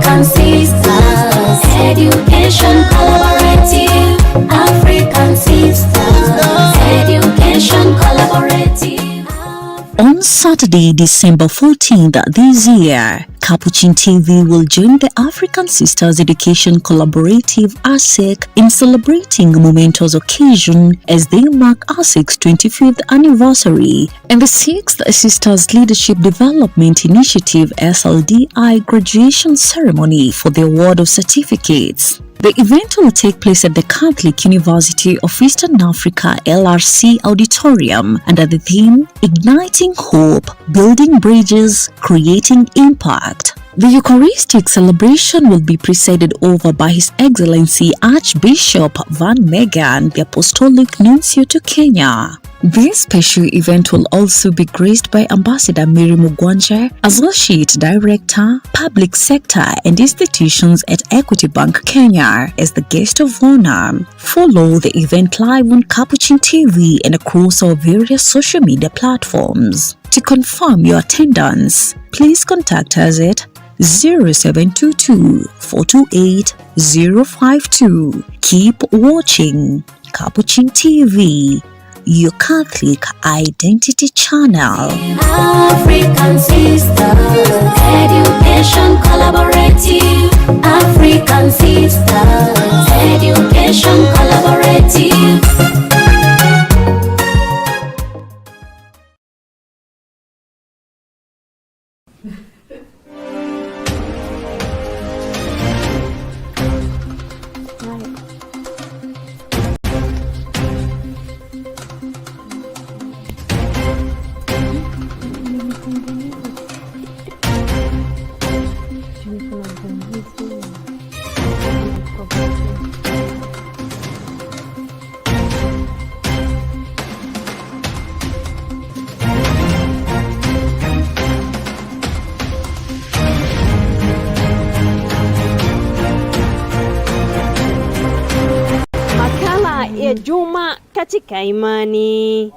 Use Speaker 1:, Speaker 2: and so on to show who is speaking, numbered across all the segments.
Speaker 1: African sisters, education collaborative. African sisters, education collaborative.
Speaker 2: On Saturday, December 14th this year, Capuchin TV will join the African Sisters Education Collaborative ASEC in celebrating a momentous occasion as they mark ASEC's 25th anniversary and the 6th Sisters Leadership Development Initiative SLDI graduation ceremony for the award of certificates. The event will take place at the Catholic University of Eastern Africa LRC Auditorium under the theme Igniting Hope, Building Bridges, Creating Impact. The Eucharistic celebration will be presided over by His Excellency Archbishop Van Megan, the Apostolic Nuncio to Kenya. This special event will also be graced by Ambassador Mary Mugwanja, Associate Director, Public Sector and Institutions at Equity Bank Kenya as the guest of honor. Follow the event live on Capuchin TV and across our various social media platforms. To confirm your attendance, please contact us at 0722 428 052. Keep watching Capuchin TV, your Catholic identity channel.
Speaker 1: African sisters, education collaborative. African sisters, education collaborative.
Speaker 3: Ya Juma katika Imani.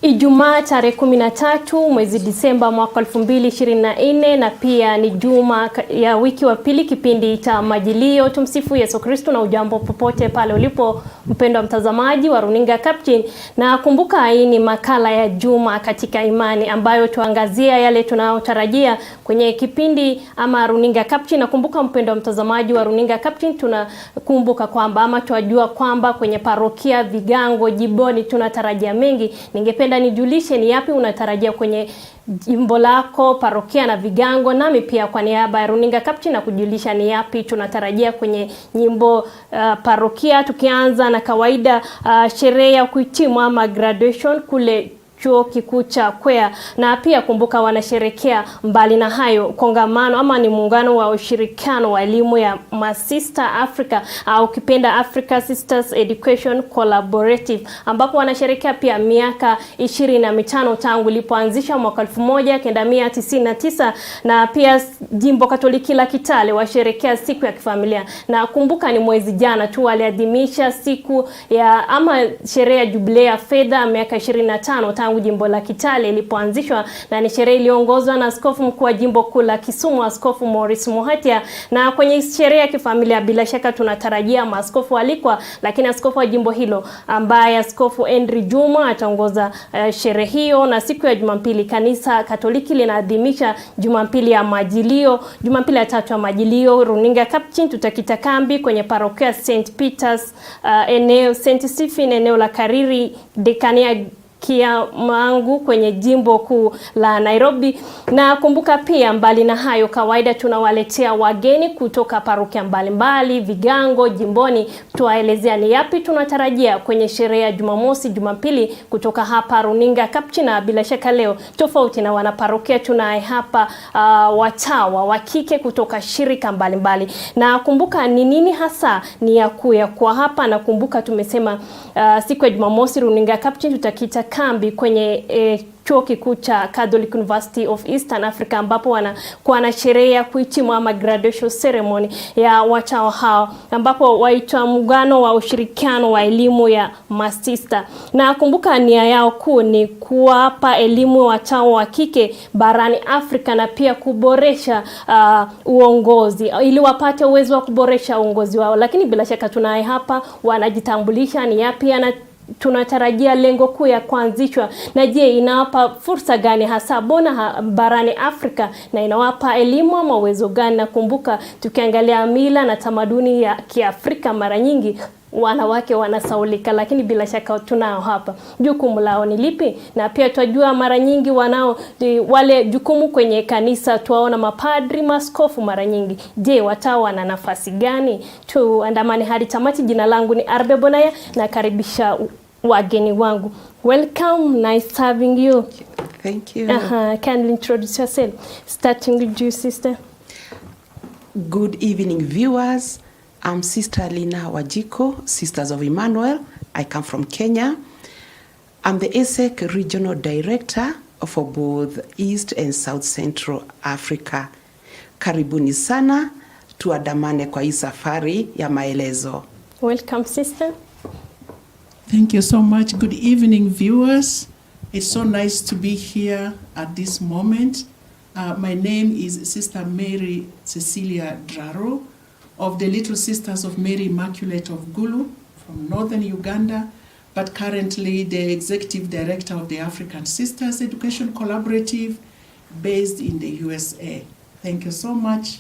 Speaker 3: Ijumaa tarehe 13 mwezi Disemba mwaka 2024 na pia ni Juma ya wiki wa pili kipindi cha Majilio. Tumsifu Yesu Kristo na ujambo popote pale ulipo mpendwa mtazamaji wa runinga Capuchin, na kumbuka hii ni makala ya Juma katika Imani ambayo tuangazia yale tunayotarajia kwenye kipindi ama runinga Capuchin. Na kumbuka mpendwa mtazamaji wa runinga Capuchin, tunakumbuka kwamba ama tuajua kwamba kwenye parokia Vigango jimboni tunatarajia mengi. Ningependa nijulishe ni yapi unatarajia kwenye jimbo lako, parokia na Vigango, nami pia kwa niaba ya runinga Capuchin na kujulisha ni yapi tunatarajia kwenye nyimbo parokia, tukianza na kawaida sherehe ya kuhitimu ama graduation kule chuo kikuu cha Kwea. Na pia kumbuka wanasherekea mbali na hayo kongamano ama ni muungano wa ushirikiano wa elimu ya Masista Africa au kipenda Africa Sisters Education Collaborative, ambapo wanasherekea pia miaka 25 tangu ilipoanzisha mwaka 1999. Na pia jimbo Katoliki la Kitale washerekea siku ya kifamilia. Na kumbuka ni mwezi jana tu waliadhimisha siku ya ama sherehe ya jubilei ya fedha miaka 25 tangu jimbo la Kitale ilipoanzishwa, na ni sherehe iliongozwa na askofu mkuu wa jimbo kuu la Kisumu, Askofu Maurice Muhatia. Na kwenye sherehe ya kifamilia bila shaka tunatarajia maaskofu alikwa, lakini askofu wa jimbo hilo ambaye Askofu Juma ataongoza sherehe hiyo. Na siku ya Jumapili kanisa Katoliki linaadhimisha Jumapili ya Majilio, Jumapili ya 3 ya Majilio. Runinga Capuchin tutakita kambi kwenye parokia St. Peter's eneo St. Stephen eneo la Kariri dekania Kia Mangu kwenye jimbo kuu la Nairobi. Na kumbuka pia mbali na hayo kawaida tunawaletea wageni kutoka parokia mbalimbali Vigango jimboni, tuwaelezea ni yapi tunatarajia kwenye sherehe ya Jumamosi Jumapili kutoka hapa runinga Capuchin. Na bila shaka leo tofauti na wanaparokia tunaye hapa watawa wa kike kutoka shirika mbalimbali. Na kumbuka ni nini hasa ni ya kwa hapa. Na kumbuka tumesema siku ya Jumamosi runinga Capuchin tutakita kambi kwenye chuo kikuu cha Catholic University of Eastern Africa, ambapo wanakuwa na sherehe ya kuhitimu ama graduation ceremony ya watawa hao, ambapo waitwa muungano wa ushirikiano wa elimu ya masista. Na kumbuka nia yao kuu ni kuwapa elimu watawa wa kike barani Afrika na pia kuboresha uongozi ili wapate uwezo wa kuboresha uongozi wao. Lakini bila shaka tunaye hapa wanajitambulisha ni yapi tunatarajia lengo kuu ya kuanzishwa, na je, inawapa fursa gani hasa bona barani Afrika, na inawapa elimu ama uwezo gani? Na kumbuka tukiangalia mila na tamaduni ya Kiafrika mara nyingi wanawake wanasaulika, lakini bila shaka tunao hapa. Jukumu lao ni lipi? Na pia tunajua mara nyingi wale jukumu kwenye kanisa, tuwaona mapadri, maskofu mara nyingi. Je, watawa wana nafasi gani? Tuandamane hadi tamati. Jina langu ni Arbe Bonaya na karibisha wageni wangu. Welcome, nice having you.
Speaker 4: Thank you.
Speaker 3: Kindly introduce yourself, starting with you, sister.
Speaker 4: Good evening, viewers. I'm Sister Lina Wajiko, Sisters of Emmanuel. I come from Kenya. I'm the ASEC Regional Director for both East and South Central Africa. Karibuni sana, tuandamane kwa hii safari ya maelezo.
Speaker 3: Welcome, sister.
Speaker 5: Thank you so much. Good evening, viewers. It's so nice to be here at this moment. My name is Sister Mary Cecilia Draro of the Little Sisters of Mary Immaculate of Gulu from northern Uganda, but currently the Executive Director of the African Sisters Education Collaborative based in the USA. Thank you so much.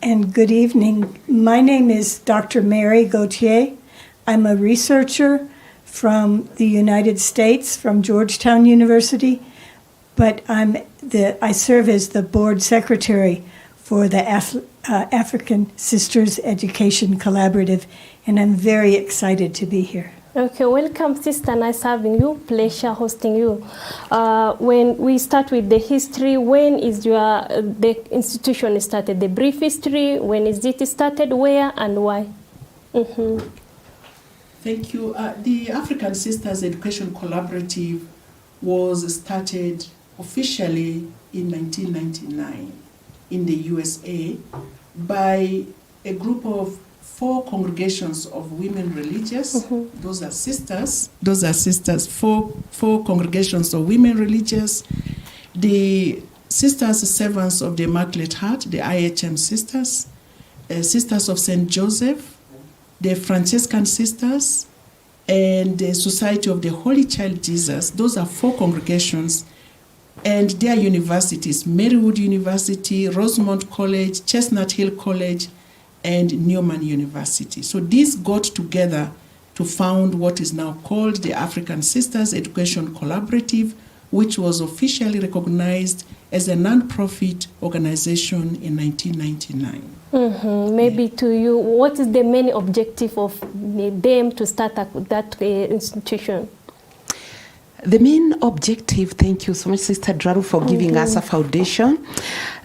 Speaker 6: And good evening. My name is Dr. Mary Gauthier. I'm a researcher from the United States, from Georgetown University, but I serve as the board secretary for the African Sisters Education Collaborative, and I'm very excited to be here.
Speaker 3: Okay, welcome, sister. Nice having you. Pleasure hosting you. When we start with the history, when is the institution started? The brief history. When is it started? Where and why?
Speaker 5: Thank you. The African Sisters Education Collaborative was started officially in 1999 in the USA by a group of 4 congregations of women religious. Those are sisters. Four congregations of women religious. The Sisters Servants of the Immaculate Heart, the IHM Sisters, Sisters of St. Joseph, the Franciscan Sisters, and the Society of the Holy Child Jesus. Those are 4 congregations, and their universities: Marywood University, Rosemont College, Chestnut Hill College, and Newman University. So these got together to found what is now called the African Sisters Education Collaborative, which was officially recognized as a non-profit organization in 1999.
Speaker 3: Maybe to you, what is the main objective of them to start that institution?
Speaker 4: The main objective, thank you so much, Sister Draru, for giving us a foundation.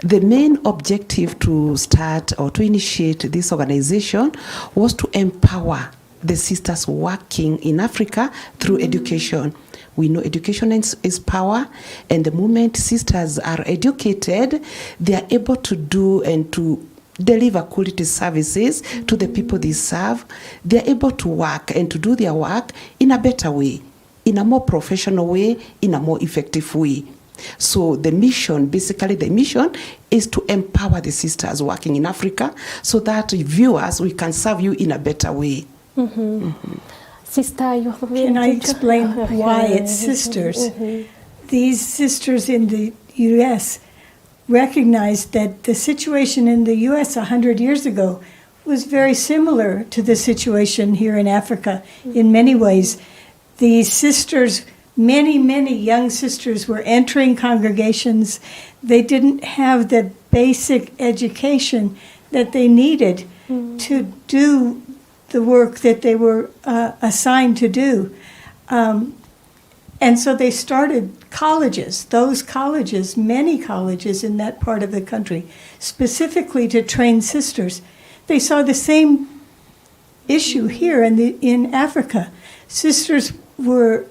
Speaker 4: The main objective to start or to initiate this organization was to empower the sisters working in Africa through education. We know education is power, and the moment sisters are educated, they are able to do and to deliver quality services to the people they serve. They are able to work and to do their work in a better way, in a more professional way, in a more effective way. So the mission is to empower the sisters working in Africa so that viewers, we can serve you in a better way.
Speaker 3: Sister, you have
Speaker 6: Can I explain why it's sisters? These sisters in the U.S. recognized that the situation in the U.S. 100 years ago was very similar to the situation here in Africa in many ways. These sisters, many young sisters were entering congregations. They didn't have the basic education that they needed to do the work that they were assigned to do. And so they started colleges, many colleges in that part of the country, specifically to train sisters. They saw the same issue here in Africa. Sisters were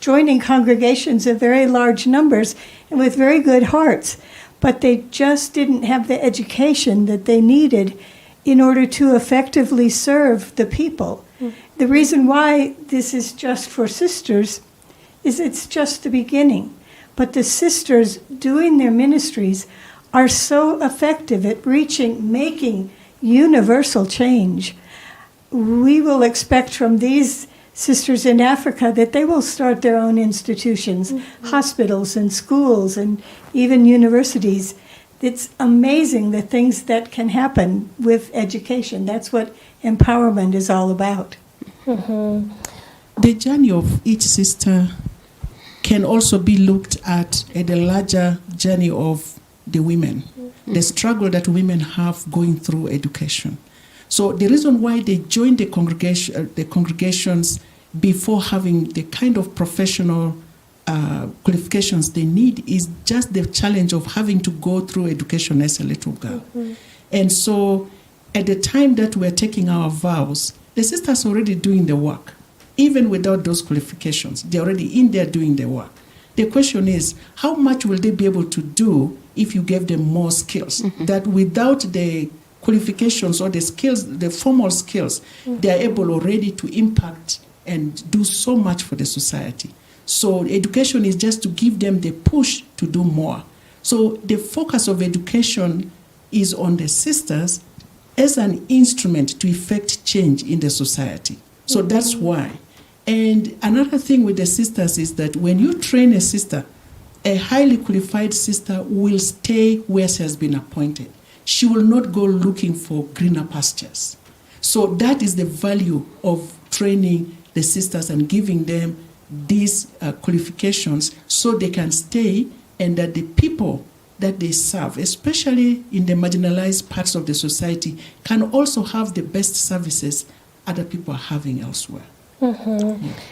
Speaker 6: joining congregations of very large numbers and with very good hearts, but they just didn't have the education that they needed in order to effectively serve the people. The reason why this is just for sisters is it's just the beginning. But the sisters doing their ministries are so effective at making universal change. We will expect from these sisters in Africa that they will start their own institutions, hospitals and schools and even universities. It's amazing the things that can happen with education. That's what empowerment is all about.
Speaker 5: The journey of each sister can also be looked at a larger journey of the women, the struggle that women have going through education. So the reason why they join the congregations before having the kind of professional qualifications they need is just the challenge of having to go through education as a little girl. And so at the time that we're taking our vows, the sisters are already doing the work. Even without those qualifications, they're already in there doing the work. The question is, how much will they be able to do if you gave them more skills? That without the qualifications or the skills, the formal skills, they are able already to impact and do so much for the society. So education is just to give them the push to do more. So the focus of education is on the sisters as an instrument to effect change in the society. So that's why. And another thing with the sisters is that when you train a sister, a highly qualified sister will stay where she has been appointed. She will not go looking for greener pastures. So that is the value of training the sisters and giving them these qualifications so they can stay, and that the people that they serve, especially in the marginalized parts of the society, can also have the best services other people are having elsewhere.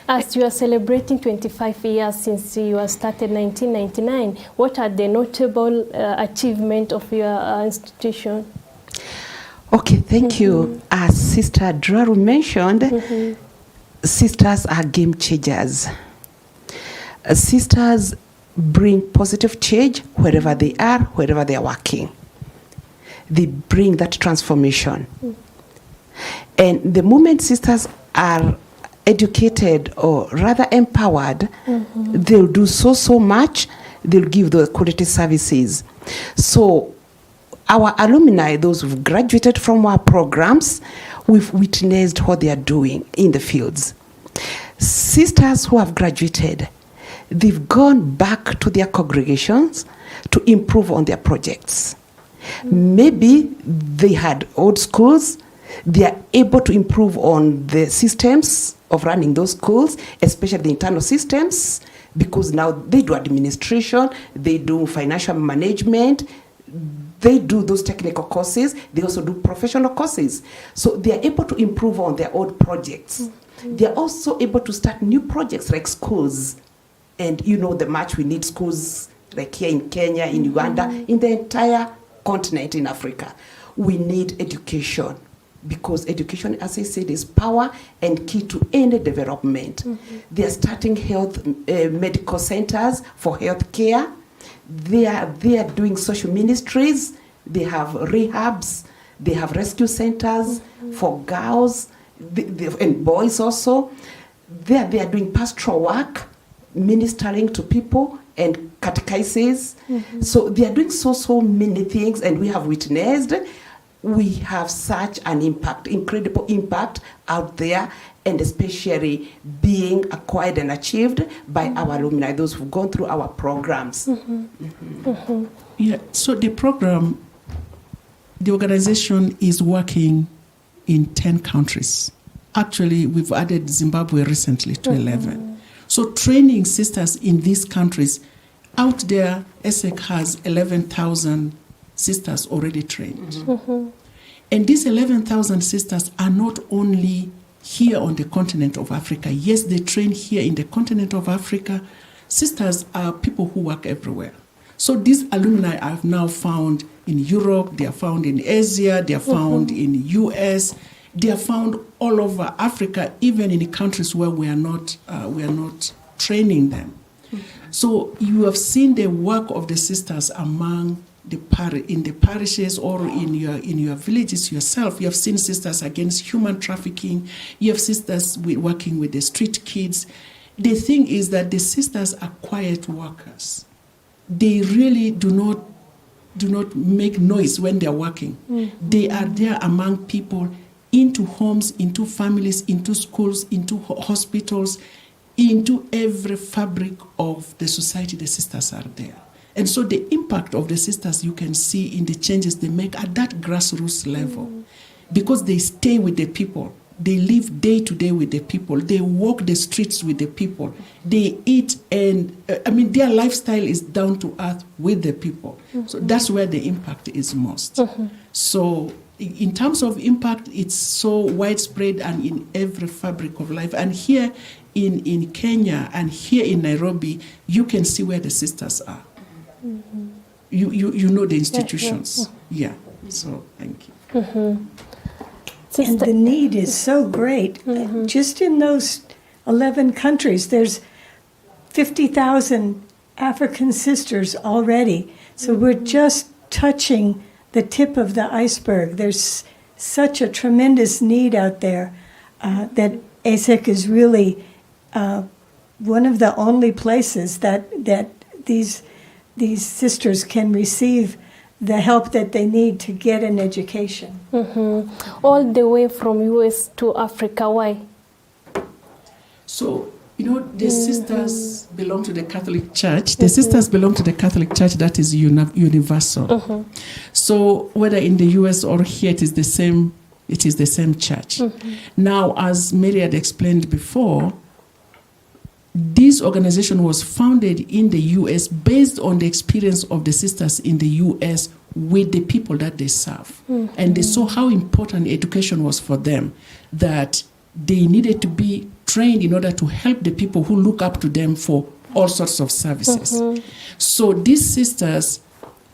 Speaker 3: As you are celebrating 25 years since you were started in 1999, what are the notable achievements of your institution?
Speaker 4: Okay, thank you. As Sister Draru mentioned, sisters are game changers. Sisters bring positive change wherever they are working. They bring that transformation. And the moment sisters are educated or rather empowered, they'll do so much. They'll give those quality services. So our alumni, those who've graduated from our programs, we've witnessed what they are doing in the fields. Sisters who have graduated, they've gone back to their congregations to improve on their projects. Maybe they had old schools. They are able to improve on the systems of running those schools, especially the internal systems, because now they do administration, they do financial management, they do those technical courses, they also do professional courses. So they are able to improve on their old projects. They are also able to start new projects like schools. And you know the much we need schools like here in Kenya, in Uganda, in the entire continent in Africa. We need education, because education, as I said, is power and key to any development. They are starting health medical centers for health care. They are doing social ministries. They have rehabs. They have rescue centers for girls and boys also. They are doing pastoral work, ministering to people and catechises. So they are doing so many things, and we have witnessed. We have such an impact, incredible impact out there, and especially being acquired and achieved by our alumni, those who've gone through our programs.
Speaker 5: Yeah, so the program, the organization is working in 10 countries. Actually, we've added Zimbabwe recently to 11. So training sisters in these countries, out there, ASEC has 11,000 sisters already trained. And these 11,000 sisters are not only here on the continent of Africa. Yes, they train here in the continent of Africa. Sisters are people who work everywhere. So these alumni are now found in Europe, they are found in Asia, they are found in US, they are found all over Africa, even in the countries where we are not training them. So you have seen the work of the sisters among in the parishes or in your villages yourself. You have seen sisters against human trafficking. You have sisters working with the street kids. The thing is that the sisters are quiet workers. They really do not make noise when they're working. They are there among people, into homes, into families, into schools, into hospitals, into every fabric of the society. The sisters are there. And so the impact of the sisters you can see in the changes they make at that grassroots level, because they stay with the people. They live day to day with the people. They walk the streets with the people. They eat, and their lifestyle is down to earth with the people. So that's where the impact is most. So in terms of impact, it's so widespread and in every fabric of life. And here in Kenya and here in Nairobi, you can see where the sisters are. You know the institutions. Yeah. So thank you.
Speaker 6: And the need is so great. Just in those 11 countries, there's 50,000 African sisters already. So we're just touching the tip of the iceberg. There's such a tremendous need out there that ASEC is really one of the only places that these sisters can receive the help that they need to get an education.
Speaker 3: All the way from US to Africa, why?
Speaker 5: So, the sisters belong to the Catholic Church. The sisters belong to the Catholic Church that is universal. So whether in the US or here, it is the same church. Now, as Mary had explained before, this organization was founded in the U.S. based on the experience of the sisters in the U.S. with the people that they serve. And they saw how important education was for them, that they needed to be trained in order to help the people who look up to them for all sorts of services. So these sisters,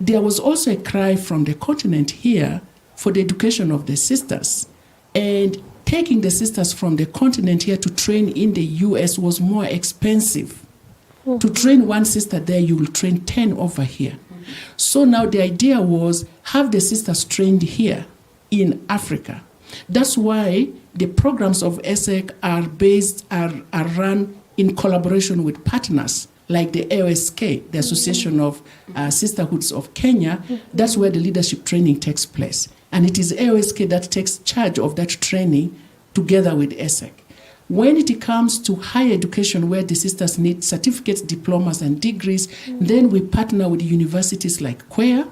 Speaker 5: there was also a cry from the continent here for the education of the sisters. And taking the sisters from the continent here to train in the U.S. was more expensive. To train one sister there, you will train 10 over here. So now the idea was have the sisters trained here in Africa. That's why the programs of ASEC are run in collaboration with partners like the ASK, the Association of Sisterhoods of Kenya. That's where the leadership training takes place. And it is ASK that takes charge of that training together with ASEC. When it comes to higher education where the sisters need certificates, diplomas, and degrees, then we partner with universities like Kwea,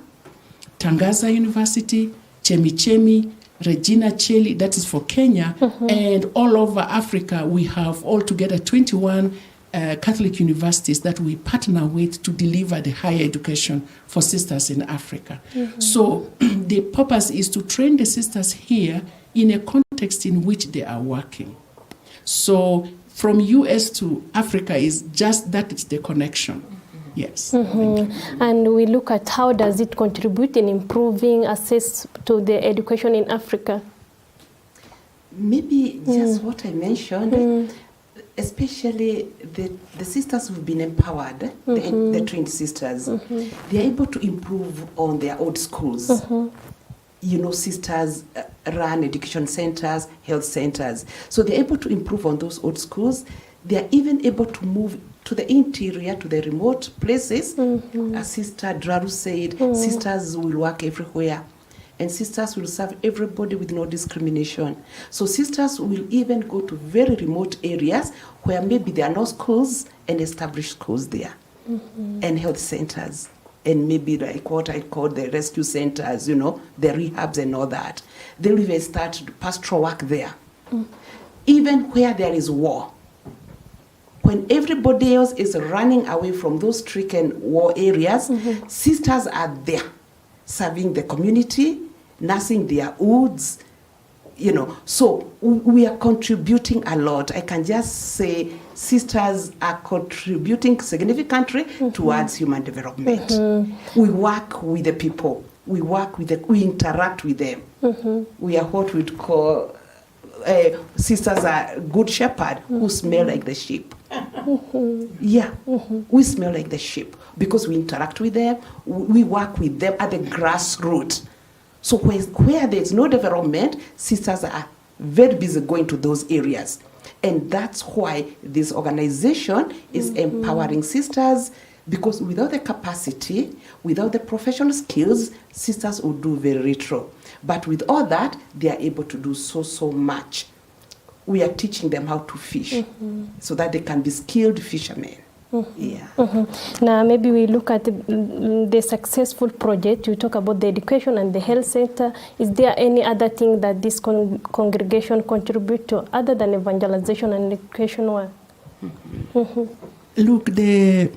Speaker 5: Tangaza University, Chemichemi, Regina Cheli, that is for Kenya, and all over Africa we have altogether 21 Catholic universities that we partner with to deliver the higher education for sisters in Africa. So the purpose is to train the sisters here in a context in which they are working. So from US to Africa is just that, it's the connection. Yes.
Speaker 3: And we look at how does it contribute in improving access to the education in Africa?
Speaker 4: Maybe just what I mentioned, especially the sisters who've been empowered, the trained sisters, they're able to improve on their old schools. Sisters run education centers, health centers. So they're able to improve on those old schools. They're even able to move to the interior, to the remote places. As Sister Draru said, sisters will work everywhere. And sisters will serve everybody with no discrimination. So sisters will even go to very remote areas where maybe there are no schools and establish schools there. And health centers. And maybe like what I call the rescue centers, the rehabs and all that. They'll even start pastoral work there. Even where there is war. When everybody else is running away from those stricken war areas, sisters are there, serving the community, nursing their wounds, So we are contributing a lot. I can just say sisters are contributing significantly towards human development. We work with the people. We interact with them. We are what we'd call sisters are good shepherd who smell like the sheep. Yeah, we smell like the sheep because we interact with them, we work with them at the grassroots. So where there's no development, sisters are very busy going to those areas. And that's why this organization is empowering sisters, because without the capacity, without the professional skills, sisters will do very little. But with all that, they are able to do so much. We are teaching them how to fish so that they can be skilled fishermen. Yeah.
Speaker 3: Now, maybe we look at the successful project. You talk about the education and the health center. Is there any other thing that this congregation contribute to other than evangelization and education work?
Speaker 5: Look, the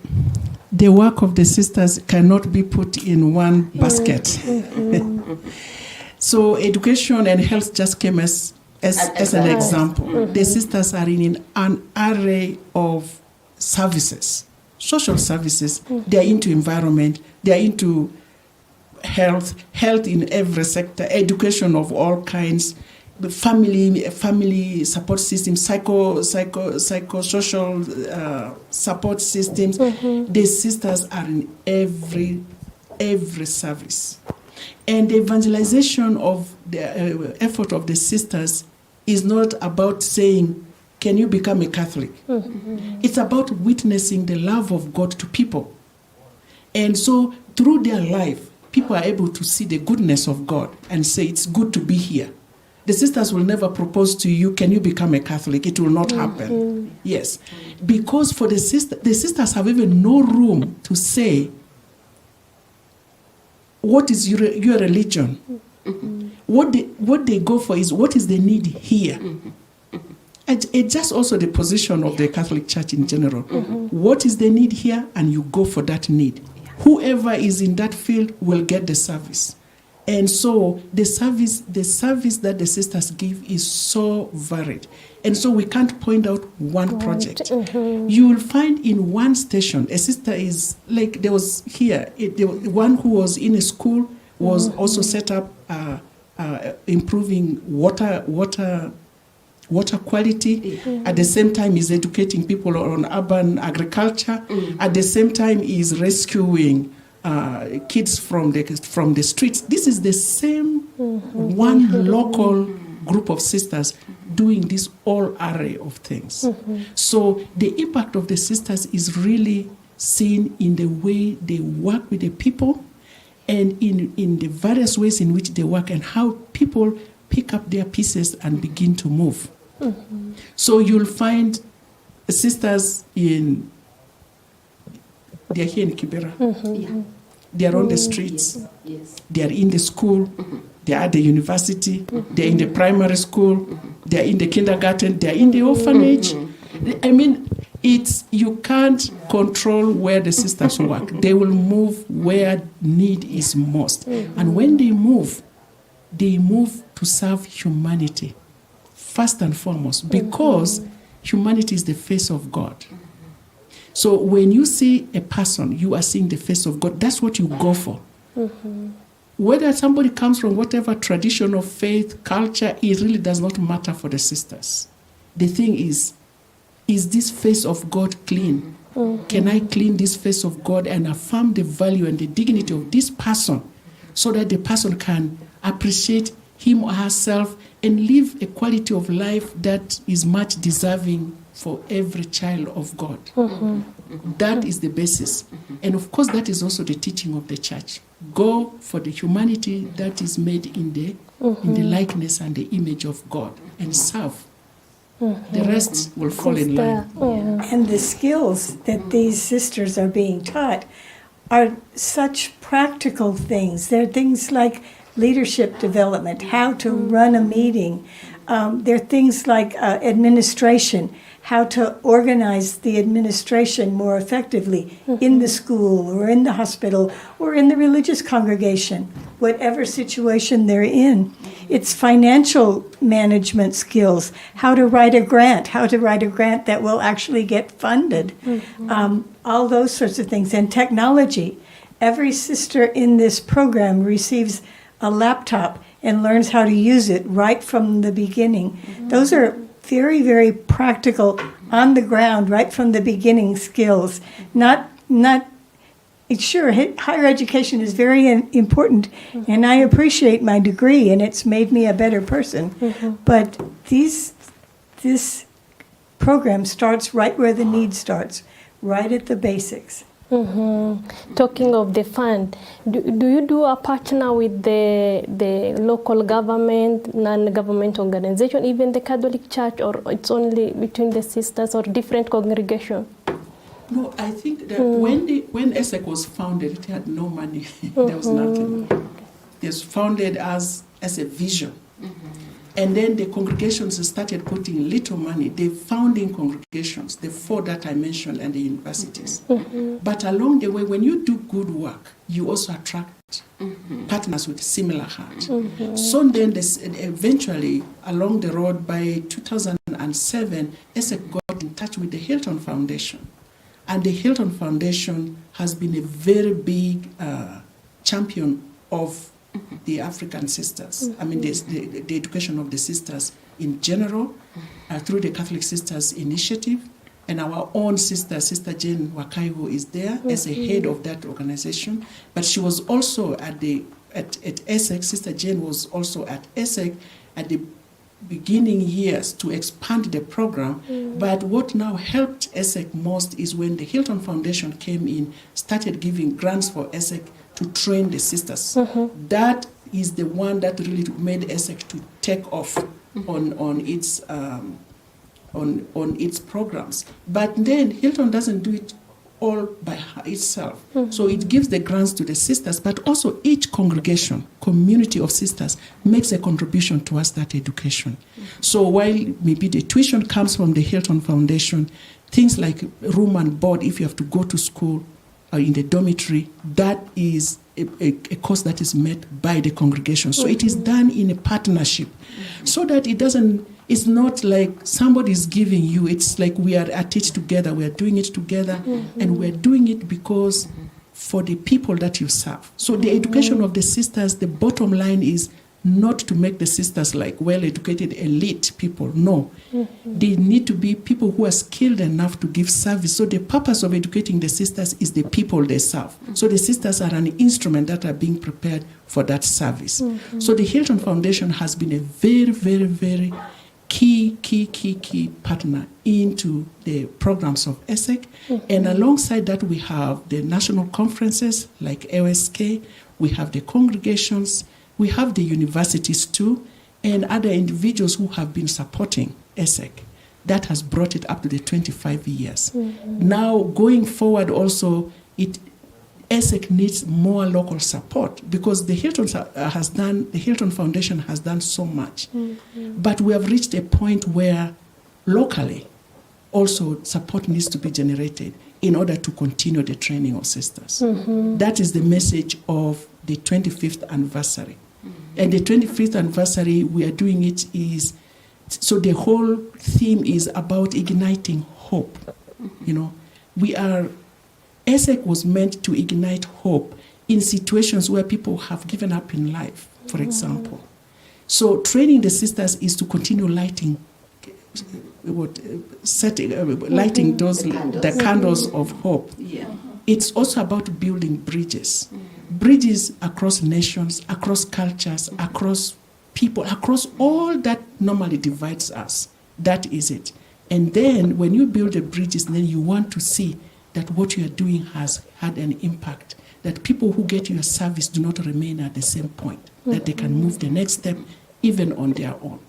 Speaker 5: work of the sisters cannot be put in one basket. So education and health just came as an example. The sisters are in an array of services, social services. They are into environment, they are into health in every sector, education of all kinds, the family support systems, psychosocial support systems. The sisters are in every service. And the evangelization of the effort of the sisters is not about saying, can you become a Catholic? It's about witnessing the love of God to people. And so through their life, people are able to see the goodness of God and say, it's good to be here. The sisters will never propose to you, can you become a Catholic? It will not happen. Yes. Because for the sisters have even no room to say, what is your religion? What they go for is, what is the need here? And it's just also the position of the Catholic Church in general. What is the need here? And you go for that need. Whoever is in that field will get the service. And so the service that the sisters give is so varied. And so we can't point out one project. You will find in one station, a sister is, like there was here, one who was in a school was also set up improving water quality. At the same time is educating people on urban agriculture. At the same time is rescuing kids from the streets. This is the same one local group of sisters doing this all array of things. So the impact of the sisters is really seen in the way they work with the people and in the various ways in which they work and how people pick up their pieces and begin to move. So you'll find sisters they're here in Kibera. They are on the streets. They are in the school. They are at the university. They are in the primary school. They are in the kindergarten. They are in the orphanage. I mean, you can't control where the sisters work. They will move where need is most. And when they move to serve humanity, first and foremost, because humanity is the face of God. So when you see a person, you are seeing the face of God. That's what you go for. Whether somebody comes from whatever tradition of faith, culture, it really does not matter for the sisters. The thing is this face of God clean? Can I clean this face of God and affirm the value and the dignity of this person so that the person can appreciate him or herself and live a quality of life that is much deserving for every child of God. That is the basis. And of course, that is also the teaching of the church. Go for the humanity that is made in the likeness and the image of God and serve. The rest will fall in line.
Speaker 6: And the skills that these sisters are being taught are such practical things. They're things like leadership development, how to run a meeting. There are things like administration, how to organize the administration more effectively in the school or in the hospital or in the religious congregation, whatever situation they're in. It's financial management skills, how to write a grant that will actually get funded, all those sorts of things. And technology. Every sister in this program receives a laptop and learns how to use it right from the beginning. Those are very, very practical, on the ground, right from the beginning skills. Sure, higher education is very important, and I appreciate my degree, and it's made me a better person. But this program starts right where the need starts, right at the basics.
Speaker 3: Talking of the fund, do you do a partner with the local government, non-government organization, even the Catholic Church, or it's only between the sisters or different congregations?
Speaker 5: No, I think that when ASEC was founded, it had no money. There was nothing. It was founded as a vision. And then the congregations started putting little money. The founding congregations, the 4 that I mentioned, and the universities. But along the way, when you do good work, you also attract partners with similar heart. So then eventually, along the road, by 2007, ASEC got in touch with the Hilton Foundation. And the Hilton Foundation has been a very big champion of the African sisters. I mean, the education of the sisters in general, through the Catholic Sisters Initiative, and our own sister, Sister Jane Wakaiho, is there as a head of that organization. But she was also at ASEC. Sister Jane was also at ASEC at the beginning years to expand the program. But what now helped ASEC most is when the Hilton Foundation came in, started giving grants for ASEC to train the sisters. That is the one that really made ASEC to take off on its programs. But then Hilton doesn't do it all by itself. So it gives the grants to the sisters, but also each congregation, community of sisters, makes a contribution towards that education. So while maybe the tuition comes from the Hilton Foundation, things like room and board, if you have to go to school or in the dormitory, that is a cost that is met by the congregation. So it is done in a partnership, so that it's not like somebody is giving you. It's like we are at it together. We are doing it together, and we're doing it because for the people that you serve. So the education of the sisters, the bottom line is not to make the sisters like well-educated elite people. No. They need to be people who are skilled enough to give service. So the purpose of educating the sisters is the people they serve. So the sisters are an instrument that are being prepared for that service. So the Hilton Foundation has been a very, very, very key partner into the programs of ASEC. And alongside that, we have the national conferences like ASK, we have the congregations, we have the universities too, and other individuals who have been supporting ASEC. That has brought it up to the 25 years. Now, going forward also, ASEC needs more local support, because the Hilton Foundation has done so much. But we have reached a point where locally also support needs to be generated in order to continue the training of sisters. That is the message of the 25th anniversary. And the 25th anniversary, we are doing it is, so the whole theme is about igniting hope. ASEC was meant to ignite hope in situations where people have given up in life, for example. So training the sisters is to continue lighting the candles of hope. It's also about building bridges across nations, across cultures, across people, across all that normally divides us. That is it. And then when you build the bridges, then you want to see that what you are doing has had an impact, that people who get your service do not remain at the same point, that they can move the next step even on their own.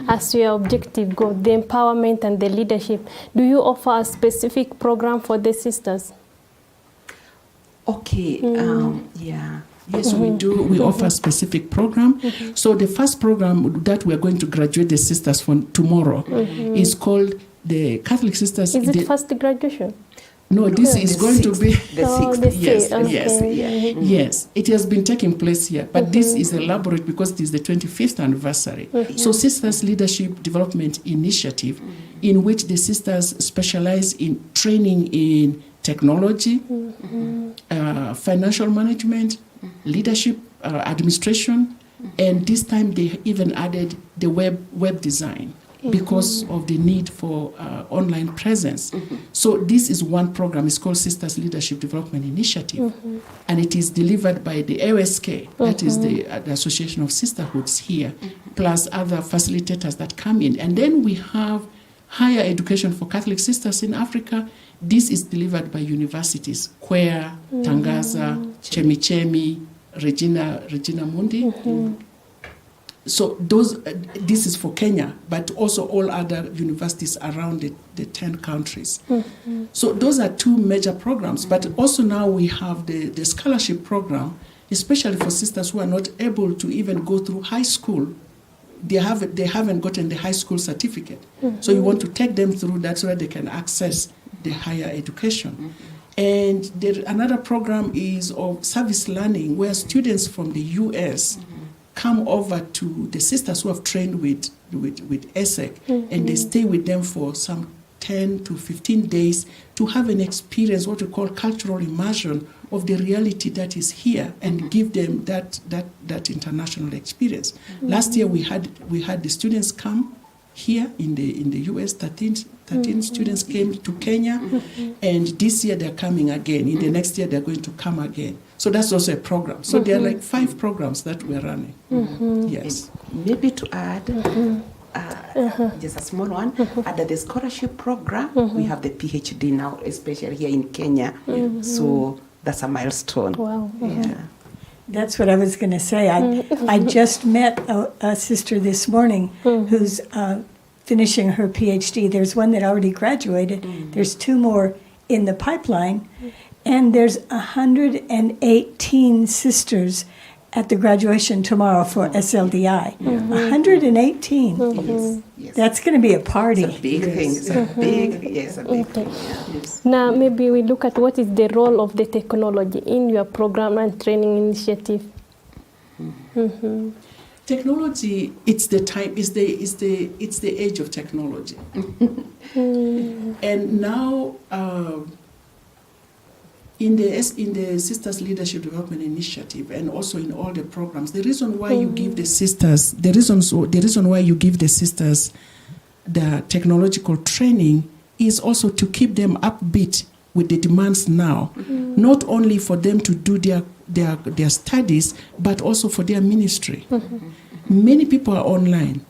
Speaker 3: As your objective goal, the empowerment and the leadership, do you offer a specific program for the sisters?
Speaker 4: Okay,
Speaker 5: Yes, we do. We offer a specific program. So the first program that we are going to graduate the sisters from tomorrow is called the Catholic Sisters.
Speaker 3: Is it first graduation?
Speaker 5: No, this is going to be
Speaker 4: the sixth.
Speaker 5: Yes. It has been taking place here, but this is elaborate because it is the 25th anniversary. So Sisters Leadership Development Initiative, in which the sisters specialize in training in technology, financial management, leadership administration, and this time they even added the web design because of the need for online presence. So this is one program. It's called Sisters Leadership Development Initiative, and it is delivered by the ASEC, that is the Association of Sisterhoods here, plus other facilitators that come in. And then we have higher education for Catholic sisters in Africa. This is delivered by universities, Queer, Tangaza, Chemichemi, Regina Mundi. So this is for Kenya, but also all other universities around the 10 countries. So those are two major programs, but also now we have the scholarship program, especially for sisters who are not able to even go through high school. They haven't gotten the high school certificate. So you want to take them through that so that they can access the higher education. And another program is of service learning, where students from the US come over to the sisters who have trained with ASEC, and they stay with them for some 10 to 15 days to have an experience, what we call cultural immersion, of the reality that is here, and give them that international experience. Last year we had the students come here in the US. 13 students came to Kenya, and this year they're coming again. In the next year they're going to come again. So that's also a program. So there are like 5 programs that we're running. Yes.
Speaker 4: Maybe to add, just a small one, under the scholarship program, we have the PhD now, especially here in Kenya. So that's a milestone.
Speaker 3: Wow.
Speaker 4: Yeah.
Speaker 6: That's what I was going to say. I just met a sister this morning who's finishing her PhD. There's one that already graduated. There's 2 more in the pipeline. And there's 118 sisters at the graduation tomorrow for SLDI. 118.
Speaker 4: Yes.
Speaker 6: That's going to be a party.
Speaker 4: It's a big thing. It's a big, yes, a big thing. Yes.
Speaker 3: Now maybe we look at what is the role of the technology in your program and training initiative.
Speaker 5: Technology, it's the age of technology. And now in the Sisters Leadership Development Initiative, and also in all the programs, the reason why you give the sisters the technological training is also to keep them upbeat with the demands now, not only for them to do their studies, but also for their ministry. Many people are online.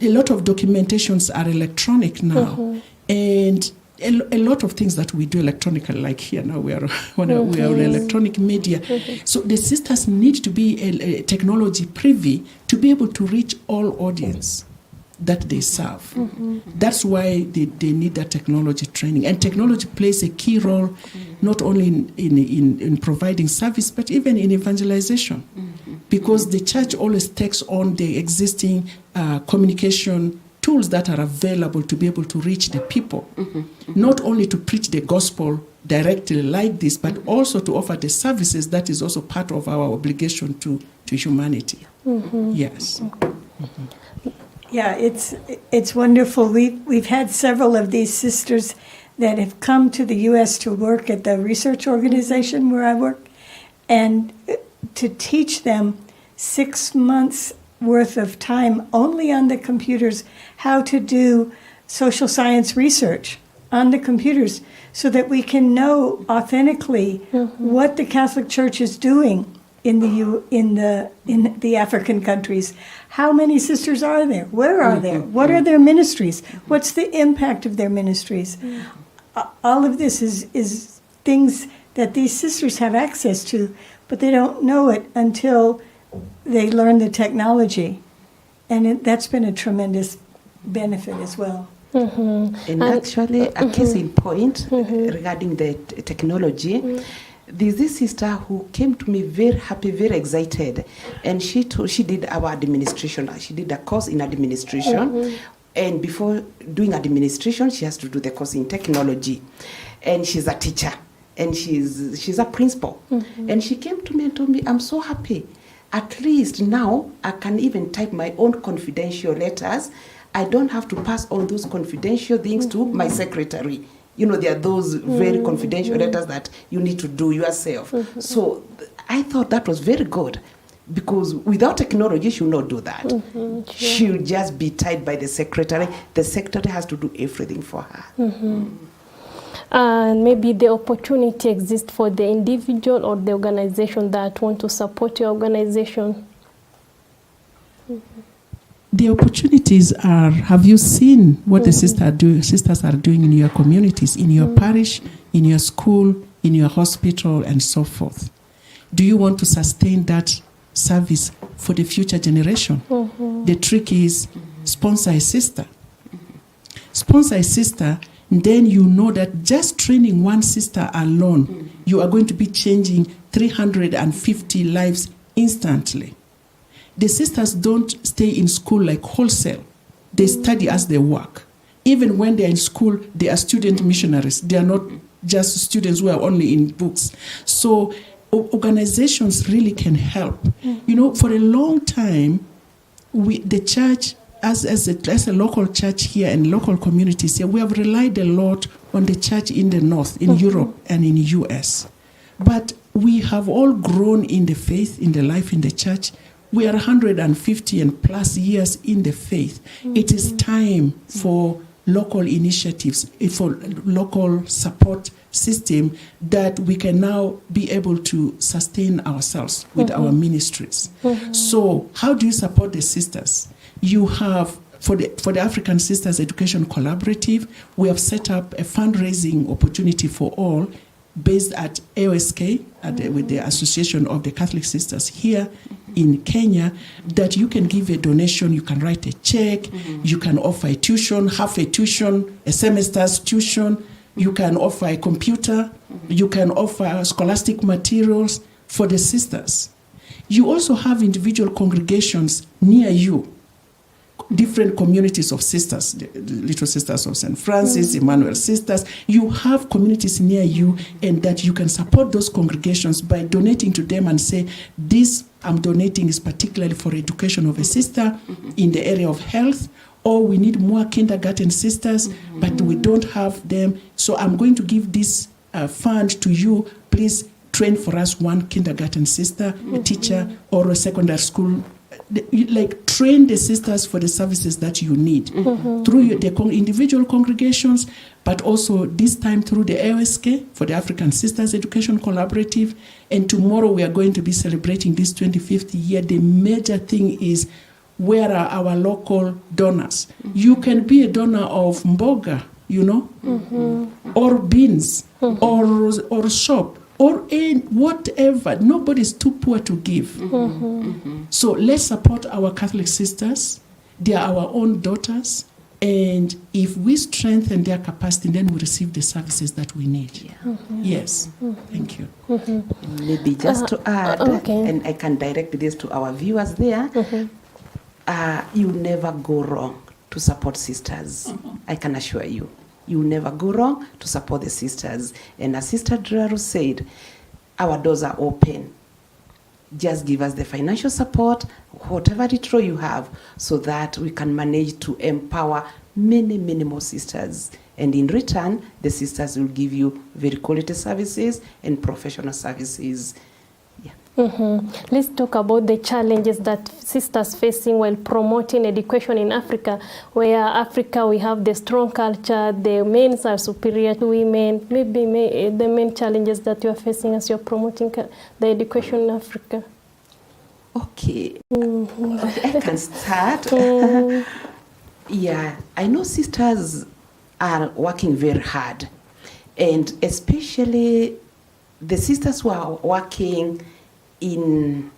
Speaker 5: A lot of documentations are electronic now, and a lot of things that we do electronically, like here now we are on electronic media. So the sisters need to be a technology privy to be able to reach all audience that they serve. That's why they need that technology training. And technology plays a key role not only in providing service, but even in evangelization. Because the church always takes on the existing communication tools that are available to be able to reach the people, not only to preach the gospel directly like this, but also to offer the services that is also part of our obligation to humanity. Yes.
Speaker 6: Yeah, it's wonderful. We've had several of these sisters that have come to the U.S. to work at the research organization where I work, and to teach them 6 months worth of time only on the computers, how to do social science research on the computers, so that we can know authentically what the Catholic Church is doing in the African countries. How many sisters are there? Where are there? What are their ministries? What's the impact of their ministries? All of this is things that these sisters have access to, but they don't know it until they learn the technology. And that's been a tremendous benefit as well.
Speaker 4: And actually, a case in point regarding the technology, there's this sister who came to me very happy, very excited, and she did our administration. She did a course in administration, and before doing administration, she has to do the course in technology. And she's a teacher, and she's a principal. And she came to me and told me, I'm so happy. At least now I can even type my own confidential letters. I don't have to pass on those confidential things to my secretary. You know, there are those very confidential letters that you need to do yourself. So I thought that was very good, Because without technology, she will not do that. She'll just be tied by the secretary. The secretary has to do everything for her.
Speaker 3: And maybe the opportunity exists for the individual or the organization that want to support your organization.
Speaker 5: The opportunities are, have you seen what the sisters are doing in your communities, in your parish, in your school, in your hospital, and so forth? Do you want to sustain that service for the future generation? The trick is sponsor a sister. Sponsor a sister, and then you know that just training one sister alone, you are going to be changing 350 lives instantly. The sisters don't stay in school like wholesale. They study as they work. Even when they're in school, they are student missionaries. They are not just students who are only in books. So organizations really can help. You know, for a long time, the church, as a local church here and local communities here, we have relied a lot on the church in the north, in Europe and in the US. But we have all grown in the faith, in the life in the church. We are 150 and plus years in the faith. It is time for local initiatives, for local support system that we can now be able to sustain ourselves with our ministries. So how do you support the sisters? You have, for the African Sisters Education Collaborative, we have set up a fundraising opportunity for all based at ASEC, with the Association of the Catholic Sisters here in Kenya, that you can give a donation, you can write a check, you can offer a tuition, half a tuition, a semester's tuition, you can offer a computer, you can offer scholastic materials for the sisters. You also have individual congregations near you, different communities of sisters, the Little Sisters of St. Francis, Emmanuel Sisters. You have communities near you, and that you can support those congregations by donating to them and say, this I'm donating is particularly for education of a sister in the area of health, or we need more kindergarten sisters, but we don't have them. So I'm going to give this fund to you. Please train for us one kindergarten sister, a teacher, or a secondary school. Like, train the sisters for the services that you need through the individual congregations, but also this time through the ASEC for the African Sisters Education Collaborative. And tomorrow we are going to be celebrating this 25th year. The major thing is, where are our local donors? You can be a donor of mboga, you know, or beans, or shop, or whatever. Nobody's too poor to give. So let's support our Catholic sisters. They are our own daughters. And if we strengthen their capacity, then we receive the services that we need. Yes. Thank you.
Speaker 4: Maybe just to add, and I can direct this to our viewers there, you never go wrong to support sisters. I can assure you. You never go wrong to support the sisters. And as Sister Draru said, our doors are open. Just give us the financial support, whatever little you have, so that we can manage to empower many, many more sisters. And in return, the sisters will give you very quality services and professional services.
Speaker 3: Let's talk about the challenges that sisters facing while promoting education in Africa, where Africa we have the strong culture, the men are superior to women. Maybe the main challenges that you are facing as you're promoting the education in Africa.
Speaker 4: Okay, I can start. Yeah, I know sisters are working very hard, and especially the sisters who are working in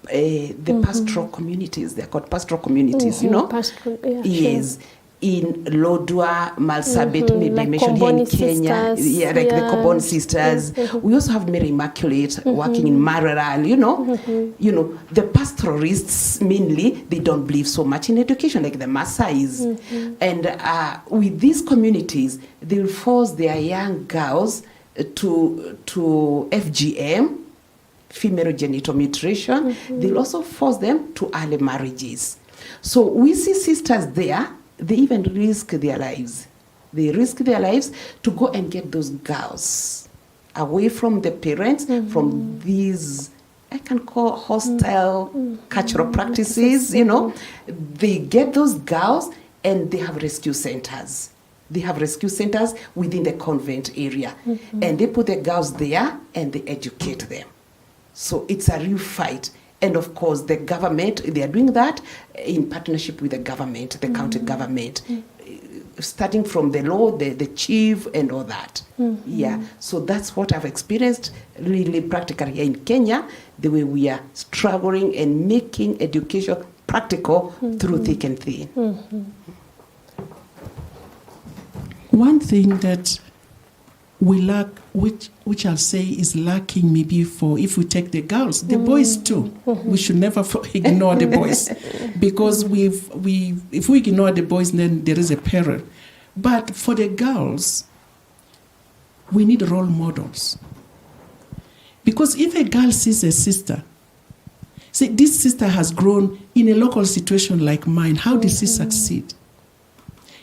Speaker 4: the pastoral communities. They're called pastoral communities, you know?
Speaker 3: Pastoral,
Speaker 4: yes. In Lodwar, Marsabit, maybe like mentioned here in Kenya.
Speaker 3: Sisters.
Speaker 4: Like the Kobon sisters. We also have Mary Immaculate working in Marara, you know? You know, the pastoralists mainly, they don't believe so much in education, like the Maasais. And with these communities, they will force their young girls to FGM, female genital mutilation. They'll also force them to early marriages. So we see sisters there, they even risk their lives. They risk their lives to go and get those girls away from the parents, from these I can call hostile cultural practices, you know. They get those girls and they have rescue centers. They have rescue centers within the convent area. And they put the girls there and they educate them. So it's a real fight. And of course, the government, they are doing that in partnership with the government, the county government, starting from the law, the chief, and all that. Yeah, so that's what I've experienced really practically here in Kenya, the way we are struggling and making education practical through thick and thin.
Speaker 5: One thing that we lack, which I'll say is lacking maybe for, if we take the girls, the boys too. We should never ignore the boys, because if we ignore the boys, then there is a peril. But for the girls, we need role models. Because if a girl sees a sister, say this sister has grown in a local situation like mine, how did she succeed?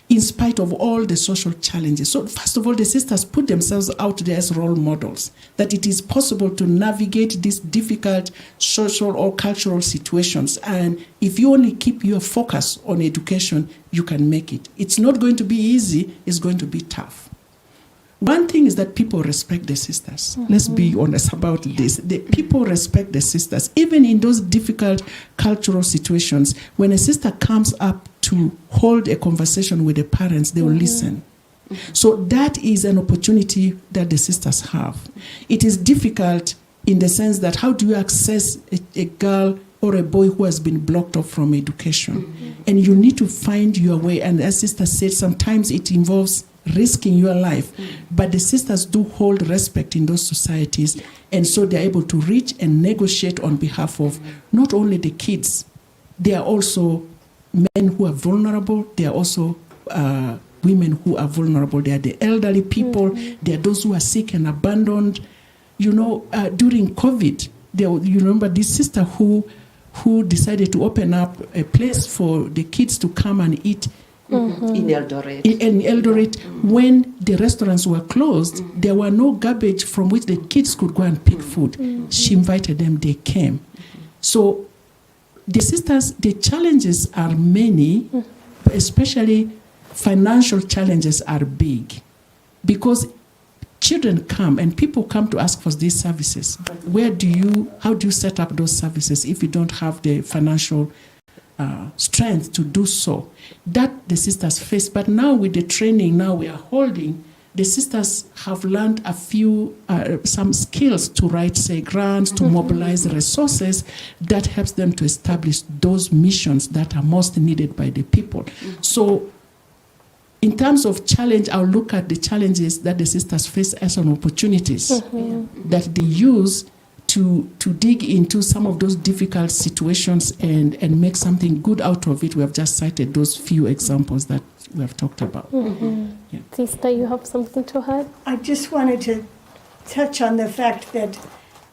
Speaker 5: In spite of all the social challenges. So first of all, the sisters put themselves out there as role models, that it is possible to navigate these difficult social or cultural situations. And if you only keep your focus on education, you can make it. It's not going to be easy, it's going to be tough. One thing is that people respect the sisters. Let's be honest about this. The people respect the sisters. Even in those difficult cultural situations, when a sister comes up to hold a conversation with the parents, they will listen. So that is an opportunity that the sisters have. It is difficult in the sense that how do you access a girl or a boy who has been blocked off from education? And you need to find your way. And as sister said, sometimes it involves risking your life. But the sisters do hold respect in those societies. And so they're able to reach and negotiate on behalf of not only the kids, they are also men who are vulnerable. They are also women who are vulnerable. They are the elderly people. They are those who are sick and abandoned. You know, during COVID, you remember this sister who decided to open up a place for the kids to come and eat
Speaker 4: in Eldoret.
Speaker 5: In Eldoret, when the restaurants were closed, there were no garbage from which the kids could go and pick food. She invited them, they came. So the sisters, the challenges are many, especially financial challenges are big, because children come and people come to ask for these services. How do you set up those services if you don't have the financial strength to do so? That the sisters face. But now with the training now we are holding, the sisters have learned a few, some skills to write, say, grants, to mobilize resources that helps them to establish those missions that are most needed by the people. So in terms of challenge, I'll look at the challenges that the sisters face as an opportunities that they use to dig into some of those difficult situations and make something good out of it. We have just cited those few examples that we have talked about. Yeah.
Speaker 3: Sister, you have something to add?
Speaker 6: I just wanted to touch on the fact that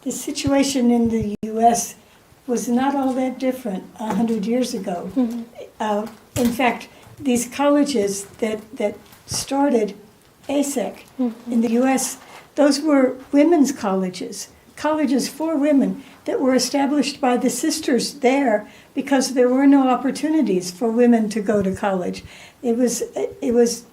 Speaker 6: the situation in the U.S. was not all that different 100 years ago. In fact, these colleges that started ASEC in the U.S., those were women's colleges for women that were established by the sisters there because there were no opportunities for women to go to college. It was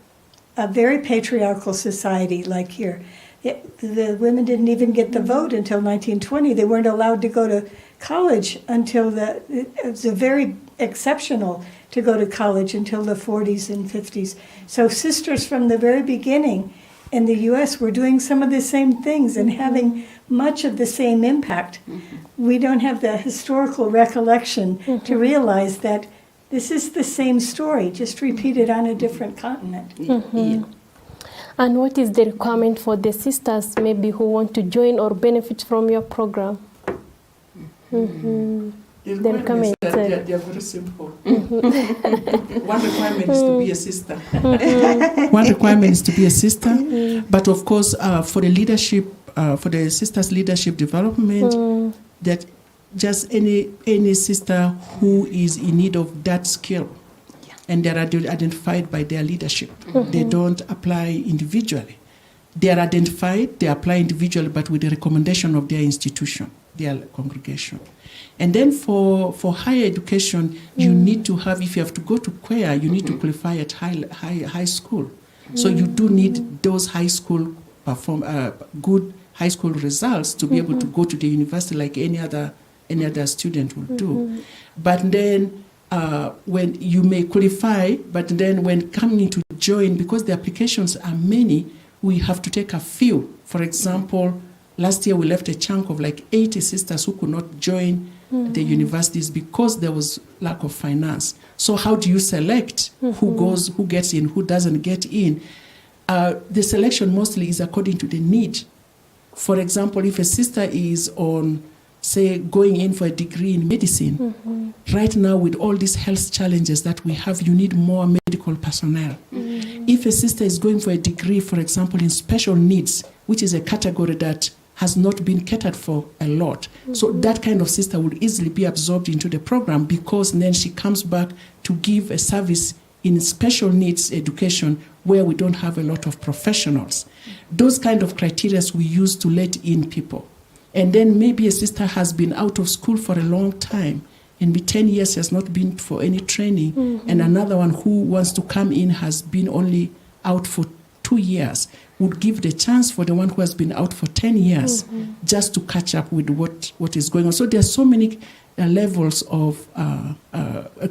Speaker 6: a very patriarchal society like here. The women didn't even get the vote until 1920. They weren't allowed to go to college until it was very exceptional to go to college until the 40s and 50s. So sisters from the very beginning in the U.S. were doing some of the same things and having much of the same impact. We don't have the historical recollection to realize that this is the same story, just repeated on a different continent.
Speaker 3: And what is the requirement for the sisters maybe who want to join or benefit from your program?
Speaker 5: The requirements, they are very simple. One requirement is to be a sister. One requirement is to be a sister. But of course, for the leadership, for the sisters' leadership development, that just any sister who is in need of that skill, and they are identified by their leadership. They don't apply individually. They are identified, they apply individually, but with the recommendation of their institution. their congregation. And then for higher education, you need to have, if you have to go to choir, you need to qualify at high school. So you do need those high school good high school results to be able to go to the university like any other student will do. But then when you may qualify, but then when coming to join, because the applications are many, we have to take a few. For example, last year we left a chunk of like 80 sisters who could not join the universities because there was lack of finance. So how do you select who gets in, who doesn't get in? The selection mostly is according to the need. For example, if a sister is on, say, going in for a degree in medicine, right now with all these health challenges that we have, you need more medical personnel. If a sister is going for a degree, for example, in special needs, which is a category that has not been catered for a lot, so that kind of sister would easily be absorbed into the program, because then she comes back to give a service in special needs education where we don't have a lot of professionals. Those kind of criteria we use to let in people. And then maybe a sister has been out of school for a long time, and be 10 years has not been for any training, and another one who wants to come in has been only out for 2 years, would give the chance for the one who has been out for 10 years just to catch up with what is going on. So there are so many levels of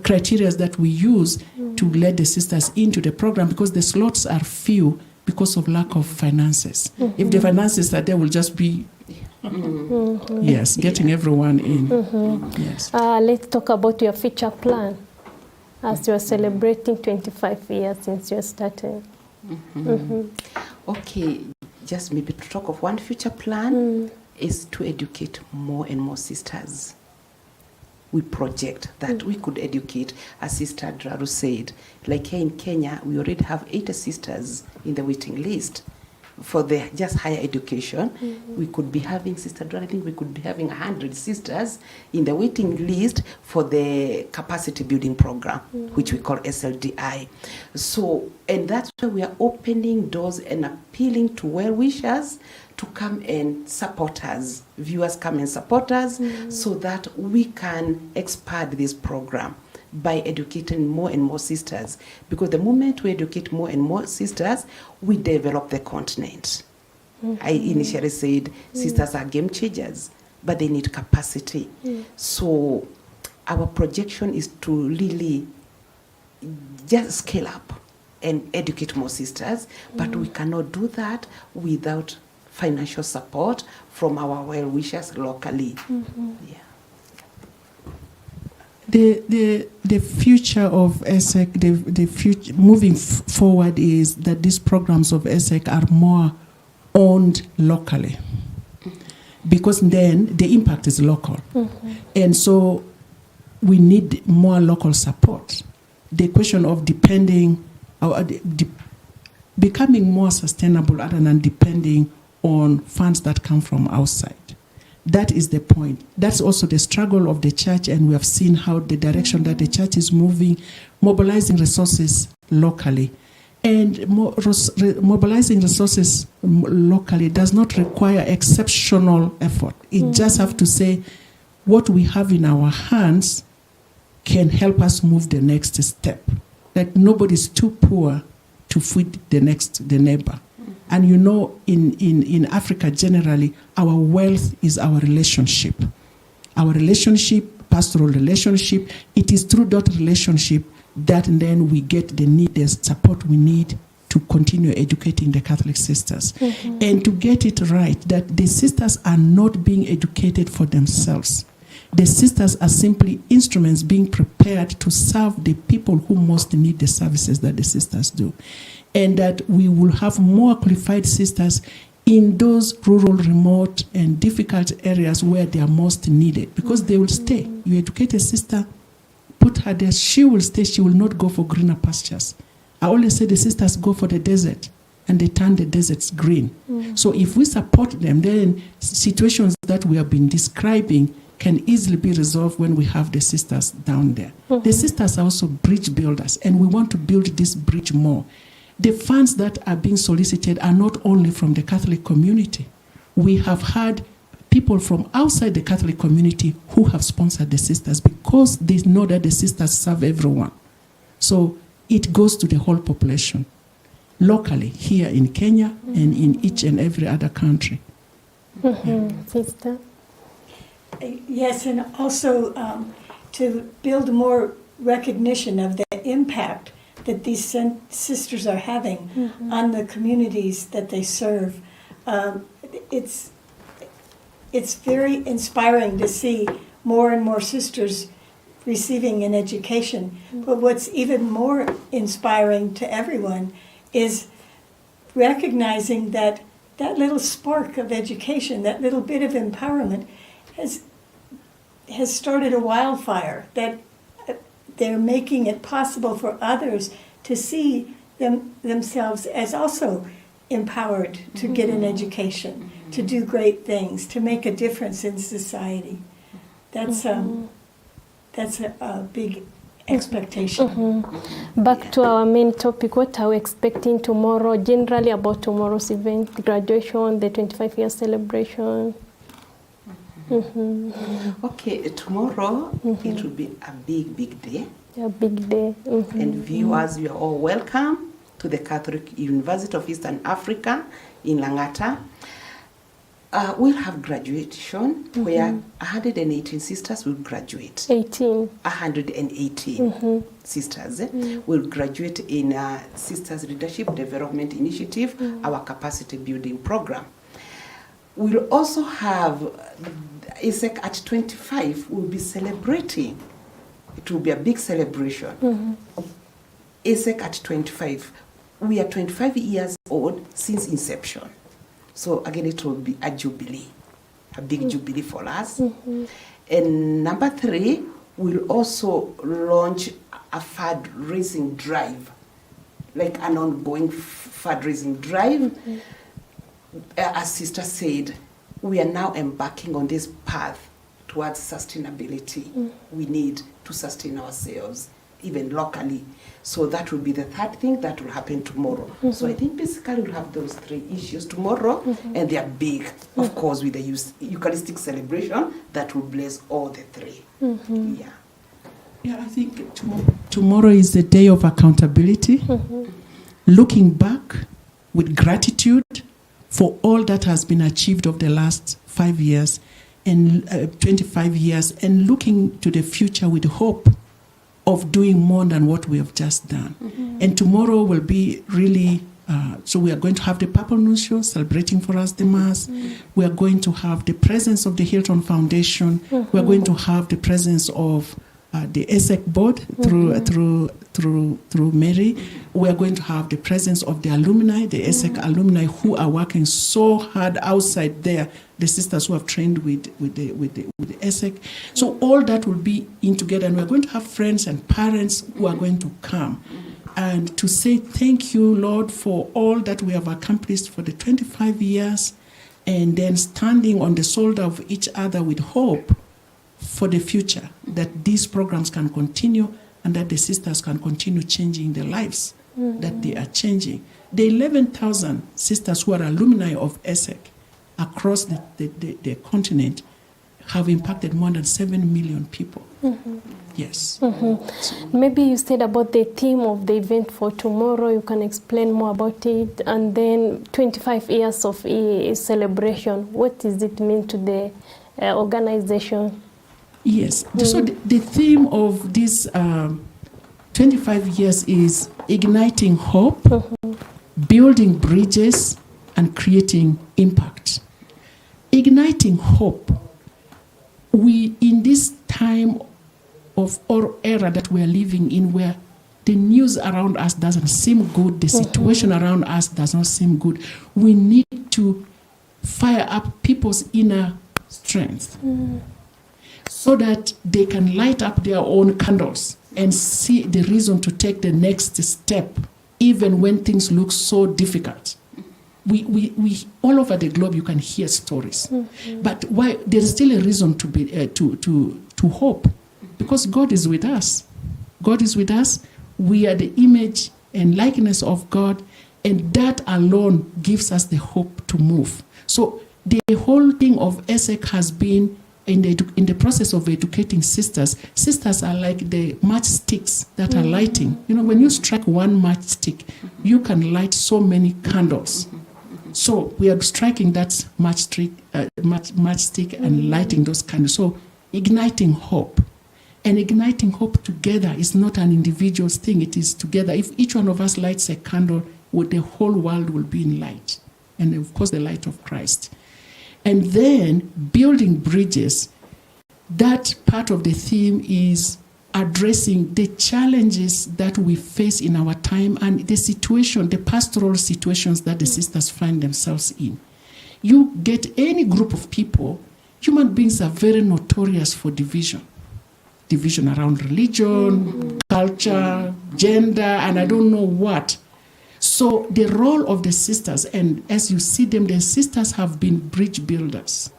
Speaker 5: criteria that we use to let the sisters into the program, because the slots are few because of lack of finances. If the finances are there, will just be yes, getting everyone in. Yes.
Speaker 3: Let's talk about your future plan as you're celebrating 25 years since you started.
Speaker 4: Okay, just maybe to talk of one future plan is to educate more and more sisters. We project that we could educate, as Sister Draru said, like here in Kenya, we already have 80 sisters in the waiting list for the just higher education. We could be having, Sister Draru, I think we could be having 100 sisters in the waiting list for the capacity building program, which we call SLDI. So, and that's why we are opening doors and appealing to well-wishers to come and support us. Viewers come and support us so that we can expand this program by educating more and more sisters. Because the moment we educate more and more sisters, we develop the continent. I initially said sisters are game changers, but they need capacity. So our projection is to really just scale up and educate more sisters, but we cannot do that without financial support from our well-wishers locally.
Speaker 5: The future of ASEC, the future moving forward is that these programs of ASEC are more owned locally, because then the impact is local, and so we need more local support. The question of becoming more sustainable rather than depending on funds that come from outside. That is the point. That's also the struggle of the church, and we have seen how the direction that the church is moving, mobilizing resources locally. And mobilizing resources locally does not require exceptional effort. It just have to say what we have in our hands can help us move the next step. That nobody's too poor to feed the neighbor. And you know, in Africa generally, our wealth is our relationship. Our relationship, pastoral relationship, it is through that relationship that then we get the support we need to continue educating the Catholic sisters. And to get it right, that the sisters are not being educated for themselves. The sisters are simply instruments being prepared to serve the people who most need the services that the sisters do. And that we will have more qualified sisters in those rural, remote, and difficult areas where they are most needed, because they will stay. You educate a sister, put her there, she will stay, she will not go for greener pastures. I always say the sisters go for the desert, and they turn the deserts green. So if we support them, then situations that we have been describing can easily be resolved when we have the sisters down there. The sisters are also bridge builders, and we want to build this bridge more. The funds that are being solicited are not only from the Catholic community. We have had people from outside the Catholic community who have sponsored the sisters because they know that the sisters serve everyone. So it goes to the whole population, locally, here in Kenya and in each and every other country.
Speaker 3: Sister?
Speaker 6: Yes, and also to build more recognition of the impact that these sisters are having on the communities that they serve. It's very inspiring to see more and more sisters receiving an education. But what's even more inspiring to everyone is recognizing that that little spark of education, that little bit of empowerment has started a wildfire, that they're making it possible for others to see themselves as also empowered to get an education, to do great things, to make a difference in society. That's a big expectation.
Speaker 3: Back to our main topic, what are we expecting tomorrow, generally about tomorrow's event, graduation, the 25-year celebration?
Speaker 4: Okay, tomorrow it will be a big day.
Speaker 3: A big day.
Speaker 4: And viewers, you are all welcome to the Catholic University of Eastern Africa in Langata. We'll have graduation where 118 sisters will graduate. 118 sisters will graduate in Sisters Leadership Development Initiative, our capacity building program. We'll also have ASEC at 25. We'll be celebrating. It will be a big celebration. ASEC at 25. We are 25 years old since inception. So again, it will be a jubilee, a big jubilee for us. And number 3, we'll also launch a fundraising drive, like an ongoing fundraising drive. As Sister said, we are now embarking on this path towards sustainability. We need to sustain ourselves, even locally. So that will be the third thing that will happen tomorrow. So I think basically we'll have those 3 issues tomorrow, and they are big, of course, with the Eucharistic celebration that will bless all the 3.
Speaker 5: Yeah, I think tomorrow is the day of accountability, looking back with gratitude for all that has been achieved over the last 5 years and 25 years, and looking to the future with hope of doing more than what we have just done. And tomorrow will be really, so we are going to have the Papal Nuncio celebrating for us the Mass. We are going to have the presence of the Hilton Foundation. We are going to have the presence of the ASEC board through Mary. We are going to have the presence of the alumni, the ASEC alumni who are working so hard outside there, the sisters who have trained with the ASEC. So all that will be in together, and we're going to have friends and parents who are going to come and to say thank you, Lord, for all that we have accomplished for the 25 years, and then standing on the shoulder of each other with hope for the future, that these programs can continue and that the sisters can continue changing their lives, that they are changing. The 11,000 sisters who are alumni of ASEC across the continent have impacted more than 7 million people. Yes.
Speaker 3: Maybe you said about the theme of the event for tomorrow. You can explain more about it. And then 25 years of celebration. What does it mean to the organization?
Speaker 5: Yes. So the theme of this 25 years is igniting hope, building bridges, and creating impact. Igniting hope. We, in this time of or era that we are living in, where the news around us doesn't seem good, the situation around us does not seem good, we need to fire up people's inner strength so that they can light up their own candles and see the reason to take the next step, even when things look so difficult. We all over the globe you can hear stories, but why there is still a reason to be to hope, because God is with us. God is with us. We are the image and likeness of God, and that alone gives us the hope to move. So the whole thing of ASEC has been in the process of educating sisters. Sisters are like the matchsticks that are lighting. You know, when you strike one matchstick, you can light so many candles. So we are striking that matchstick and lighting those candles. So igniting hope. And igniting hope together is not an individual's thing. It is together. If each one of us lights a candle, the whole world will be in light. And of course, the light of Christ. And then building bridges, that part of the theme is addressing the challenges that we face in our time and the situation, the pastoral situations that the sisters find themselves in. You get any group of people, human beings are very notorious for division. Division around religion, culture, gender, and I don't know what. So the role of the sisters, and as you see them, the sisters have been bridge builders.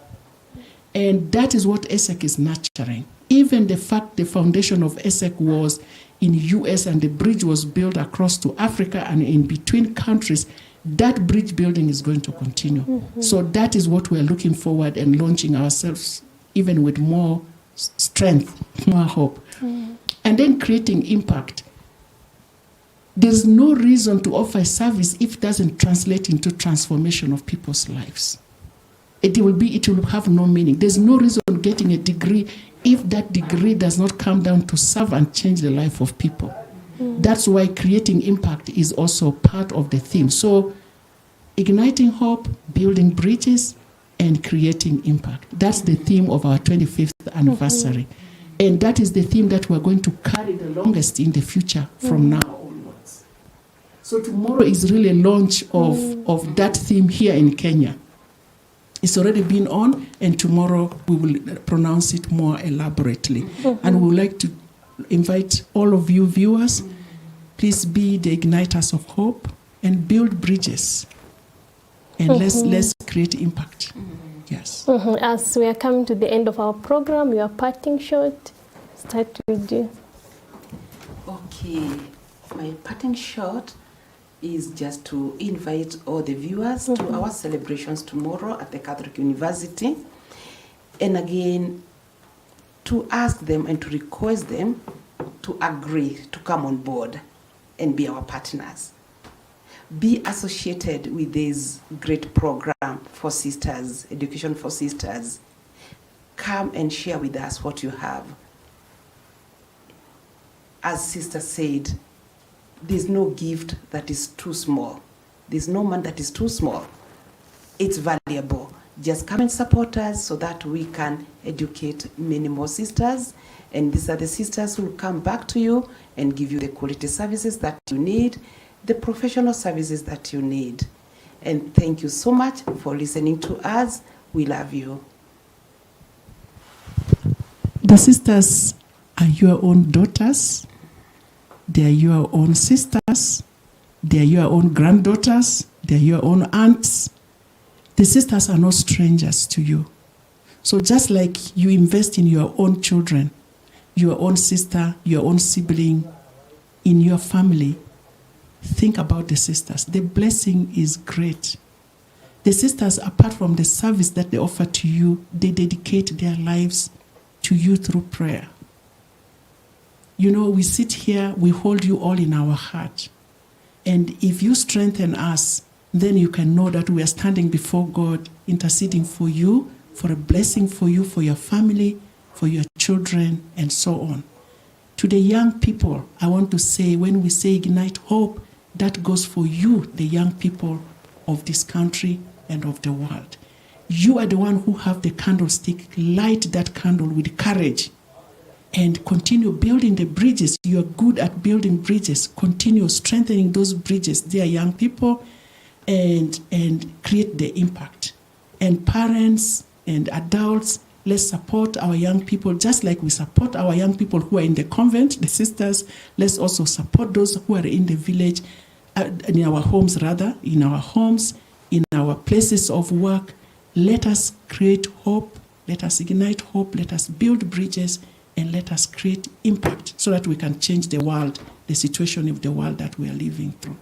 Speaker 5: And that is what ASEC is nurturing. Even the fact the foundation of ASEC was in US and the bridge was built across to Africa and in between countries, that bridge building is going to continue. So that is what we're looking forward and launching ourselves even with more strength, more hope. And then creating impact. There's no reason to offer a service if it doesn't translate into transformation of people's lives. It will have no meaning. There's no reason getting a degree if that degree does not come down to serve and change the life of people. That's why creating impact is also part of the theme. So igniting hope, building bridges, and creating impact. That's the theme of our 25th anniversary. And that is the theme that we're going to carry the longest in the future from now onwards. So tomorrow is really a launch of that theme here in Kenya. It's already been on, and tomorrow we will pronounce it more elaborately. And we would like to invite all of you viewers, please be the igniters of hope and build bridges. And let's create impact. Yes.
Speaker 3: As we are coming to the end of our program, your parting shot, start with you.
Speaker 4: Okay, my parting shot is just to invite all the viewers to our celebrations tomorrow at the Catholic University. And again, to ask them and to request them to agree to come on board and be our partners. Be associated with this great program for sisters, education for sisters. Come and share with us what you have. As Sister said, there's no gift that is too small. There's no man that is too small. It's valuable. Just come and support us so that we can educate many more sisters. And these are the sisters who will come back to you and give you the quality services that you need, the professional services that you need. And thank you so much for listening to us. We love you.
Speaker 5: The sisters are your own daughters. They are your own sisters. They are your own granddaughters. They are your own aunts. The sisters are not strangers to you. So just like you invest in your own children, your own sister, your own sibling, in your family, think about the sisters. The blessing is great. The sisters, apart from the service that they offer to you, they dedicate their lives to you through prayer. You know, we sit here, we hold you all in our heart. And if you strengthen us, then you can know that we are standing before God, interceding for you, for a blessing for you, for your family, for your children, and so on. To the young people, I want to say, when we say ignite hope, that goes for you, the young people of this country and of the world. You are the one who have the candlestick. Light that candle with courage and continue building the bridges. You are good at building bridges. Continue strengthening those bridges, dear young people, and create the impact. And parents and adults, let's support our young people just like we support our young people who are in the convent, the sisters. Let's also support those who are in the village, in our homes rather, in our homes, in our places of work. Let us create hope. Let us ignite hope. Let us build bridges. And let us create impact so that we can change the world, the situation of the world that we are living through.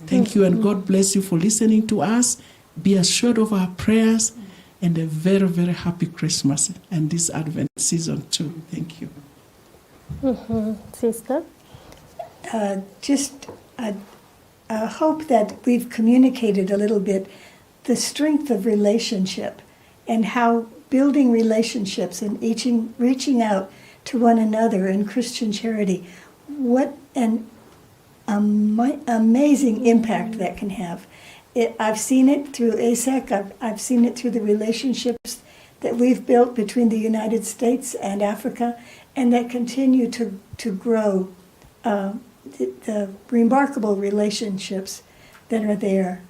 Speaker 5: Thank you, and God bless you for listening to us. Be assured of our prayers, and a very, very happy Christmas and this Advent season too. Thank you.
Speaker 3: Sister?
Speaker 6: Just hope that we've communicated a little bit the strength of relationship and how building relationships and reaching out to one another in Christian charity, what an amazing impact that can have. I've seen it through ASEC, I've seen it through the relationships that we've built between the United States and Africa, and that continue to grow, the remarkable relationships that are there.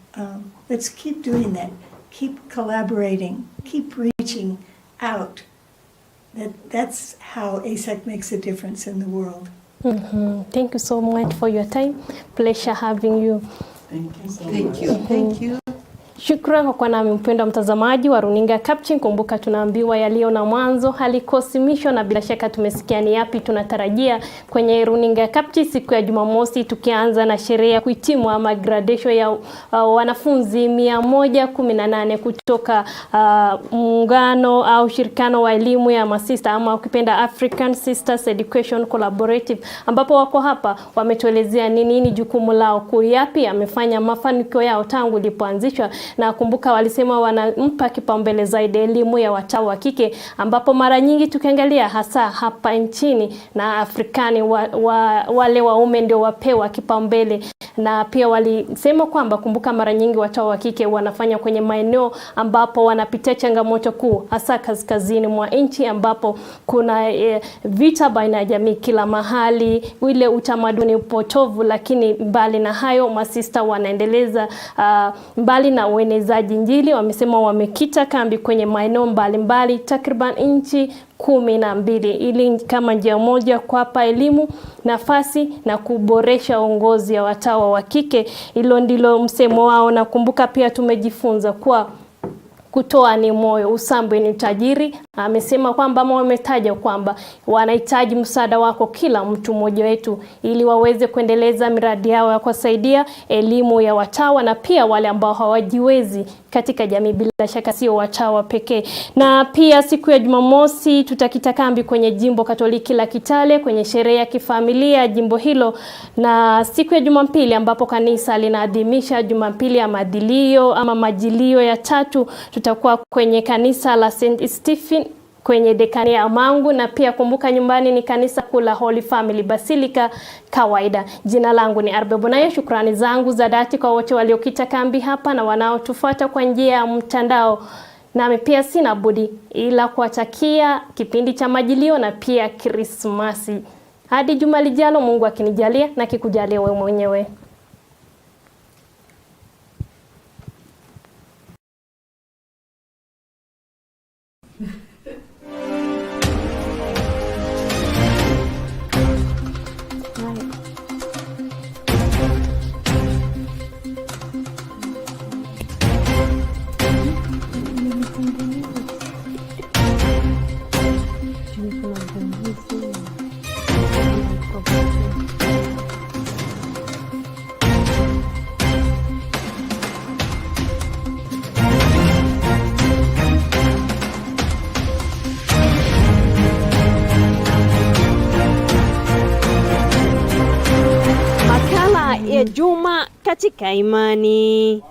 Speaker 6: Let's keep doing that. Keep collaborating. Keep reaching out. That's how ASEC makes a difference in the world.
Speaker 3: Thank you so much for your time. Pleasure having you.
Speaker 5: Thank you so
Speaker 4: Thank
Speaker 5: much.
Speaker 4: you. Thank you.
Speaker 3: Shukrani kwa kuwa nami mpendwa mtazamaji wa runinga Capuchin. Kumbuka tunaambiwa yaliyo na mwanzo halikosi mwisho, na bila shaka tumesikia ni yapi tunatarajia kwenye runinga Capuchin siku ya Jumamosi, tukianza na sherehe ya kuhitimu ama graduation ya wanafunzi 118 kutoka muungano au shirikano wa elimu ya masista ama ukipenda African Sisters Education Collaborative, ambapo wako hapa wametuelezea nini jukumu lao, kuyapi amefanya mafanikio yao tangu ilipoanzishwa. Na kumbuka walisema wanampa kipaumbele zaidi elimu ya watawa wa kike, ambapo mara nyingi tukiangalia hasa hapa nchini na Afrikani wale waume ndio wapewa kipaumbele. Na pia walisema kwamba kumbuka mara nyingi watawa wa kike wanafanya kwenye maeneo ambapo wanapitia changamoto kuu, hasa kaskazini mwa nchi ambapo kuna vita baina ya jamii kila mahali, ile utamaduni upotovu. Lakini mbali na hayo, masista wanaendeleza mbali na uenezaji Injili. Wamesema wamekita kambi kwenye maeneo mbalimbali takriban nchi 12 ili kama njia moja kuwapa elimu, nafasi na kuboresha uongozi wa watawa wa kike. Hilo ndilo msemo wao. Na kumbuka pia tumejifunza kwa kutoa ni moyo, usambo ni utajiri. Amesema kwamba wametaja kwamba wanahitaji msaada wako kila mtu mmoja wetu ili waweze kuendeleza miradi yao ya kusaidia elimu ya watawa na pia wale ambao hawajiwezi katika jamii, bila shaka sio watawa pekee. Na pia siku ya Jumamosi tutakita kambi kwenye jimbo Katoliki la Kitale kwenye sherehe ya kifamilia jimbo hilo, na siku ya Jumapili ambapo kanisa linaadhimisha Jumapili ya maadilio ama majilio ya 3 tutakuwa kwenye kanisa la St. Stephen kwenye dekani ya Mangu, na pia kumbuka nyumbani ni kanisa kula Holy Family Basilica kawaida. Jina langu ni Arbebonayo. Shukrani zangu za dhati kwa wote waliokita kambi hapa na wanaotufuata kwa njia ya mtandao. Nami pia sina budi ila kuwatakia kipindi cha majilio na pia Krismasi. Hadi juma lijalo, Mungu akinijalia na kikujalia wewe mwenyewe. Juma katika imani.